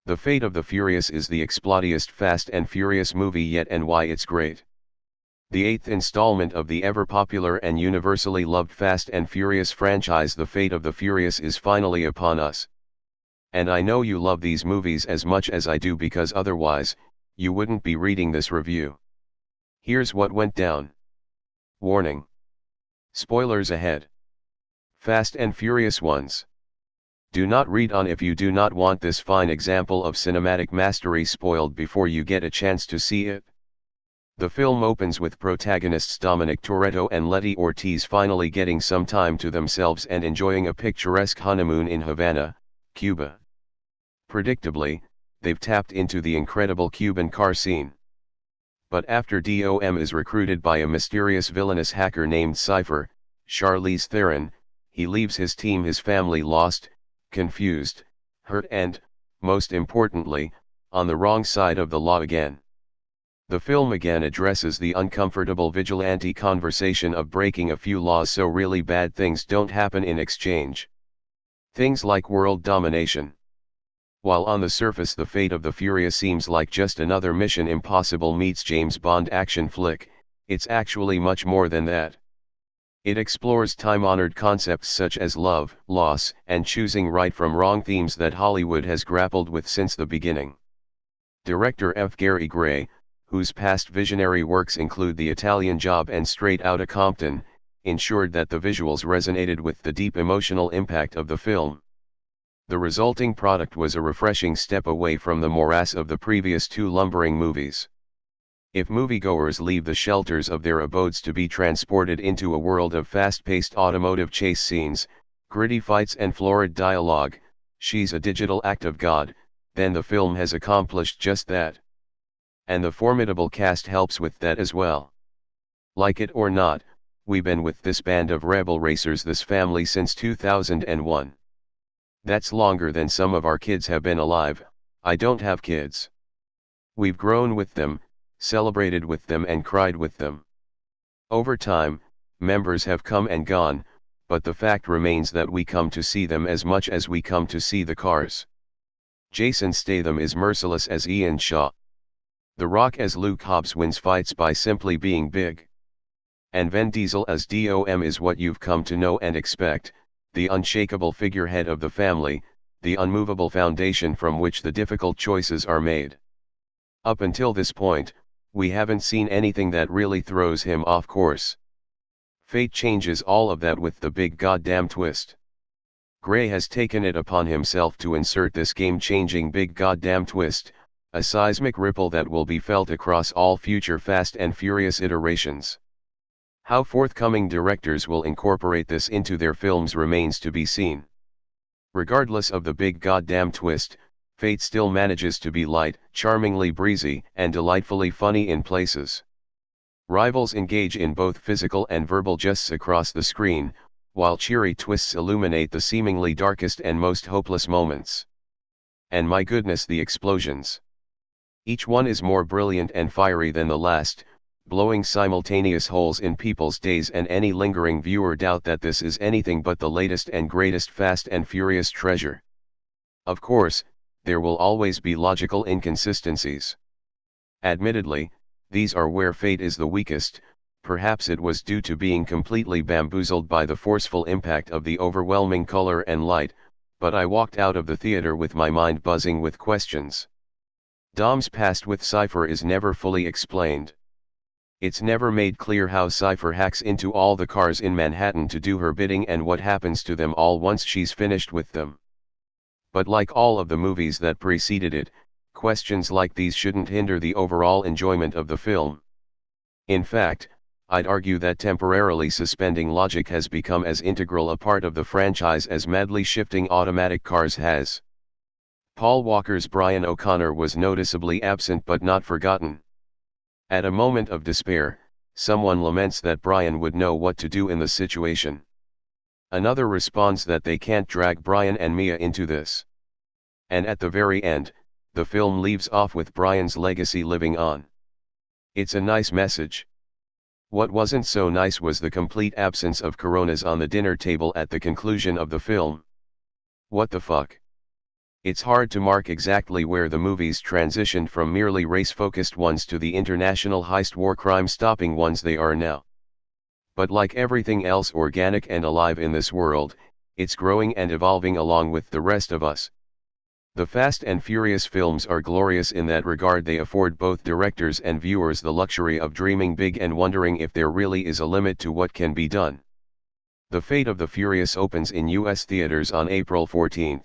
The Fate of the Furious is the Explodiest Fast and Furious movie yet, and why it's great. The 8th installment of the ever-popular and universally loved Fast and Furious franchise, The Fate of the Furious, is finally upon us. And I know you love these movies as much as I do, because otherwise, you wouldn't be reading this review. Here's what went down. Warning. Spoilers ahead. Fast and Furious ones. Do not read on if you do not want this fine example of cinematic mastery spoiled before you get a chance to see it. The film opens with protagonists Dominic Toretto and Letty Ortiz finally getting some time to themselves and enjoying a picturesque honeymoon in Havana, Cuba. Predictably, they've tapped into the incredible Cuban car scene. But after Dom is recruited by a mysterious villainous hacker named Cypher, Charlize Theron, he leaves his team, his family, lost, confused, hurt, and, most importantly, on the wrong side of the law again. The film again addresses the uncomfortable vigilante conversation of breaking a few laws so really bad things don't happen in exchange. Things like world domination. While on the surface The Fate of the Furious seems like just another Mission Impossible meets James Bond action flick, it's actually much more than that. It explores time-honored concepts such as love, loss, and choosing right from wrong, themes that Hollywood has grappled with since the beginning. Director F. Gary Gray, whose past visionary works include The Italian Job and Straight Outta Compton, ensured that the visuals resonated with the deep emotional impact of the film. The resulting product was a refreshing step away from the morass of the previous two lumbering movies. If moviegoers leave the shelters of their abodes to be transported into a world of fast-paced automotive chase scenes, gritty fights and florid dialogue, she's a digital act of God, then the film has accomplished just that. And the formidable cast helps with that as well. Like it or not, we've been with this band of rebel racers, this family, since 2001. That's longer than some of our kids have been alive. I don't have kids. We've grown with them, celebrated with them, and cried with them. Over time, members have come and gone, but the fact remains that we come to see them as much as we come to see the cars. Jason Statham is merciless as Ian Shaw. The Rock as Luke Hobbs wins fights by simply being big. And Vin Diesel as Dom is what you've come to know and expect, the unshakable figurehead of the family, the unmovable foundation from which the difficult choices are made. Up until this point, we haven't seen anything that really throws him off course. Fate changes all of that with the big goddamn twist. Gray has taken it upon himself to insert this game-changing big goddamn twist, a seismic ripple that will be felt across all future Fast and Furious iterations. How forthcoming directors will incorporate this into their films remains to be seen. Regardless of the big goddamn twist, Fate still manages to be light, charmingly breezy, and delightfully funny in places. Rivals engage in both physical and verbal jests across the screen, while cheery twists illuminate the seemingly darkest and most hopeless moments. And my goodness, the explosions. Each one is more brilliant and fiery than the last, blowing simultaneous holes in people's days, and any lingering viewer doubt that this is anything but the latest and greatest Fast and Furious treasure. Of course, there will always be logical inconsistencies. Admittedly, these are where Fate is the weakest. Perhaps it was due to being completely bamboozled by the forceful impact of the overwhelming color and light, but I walked out of the theater with my mind buzzing with questions. Dom's past with Cypher is never fully explained. It's never made clear how Cypher hacks into all the cars in Manhattan to do her bidding and what happens to them all once she's finished with them. But like all of the movies that preceded it, questions like these shouldn't hinder the overall enjoyment of the film. In fact, I'd argue that temporarily suspending logic has become as integral a part of the franchise as madly shifting automatic cars has. Paul Walker's Brian O'Connor was noticeably absent but not forgotten. At a moment of despair, someone laments that Brian would know what to do in the situation. Another responds that they can't drag Brian and Mia into this. And at the very end, the film leaves off with Brian's legacy living on. It's a nice message. What wasn't so nice was the complete absence of Coronas on the dinner table at the conclusion of the film. What the fuck? It's hard to mark exactly where the movies transitioned from merely race-focused ones to the international heist war crime-stopping ones they are now. But like everything else organic and alive in this world, it's growing and evolving along with the rest of us. The Fast and Furious films are glorious in that regard. They afford both directors and viewers the luxury of dreaming big and wondering if there really is a limit to what can be done. The Fate of the Furious opens in US theaters on April 14.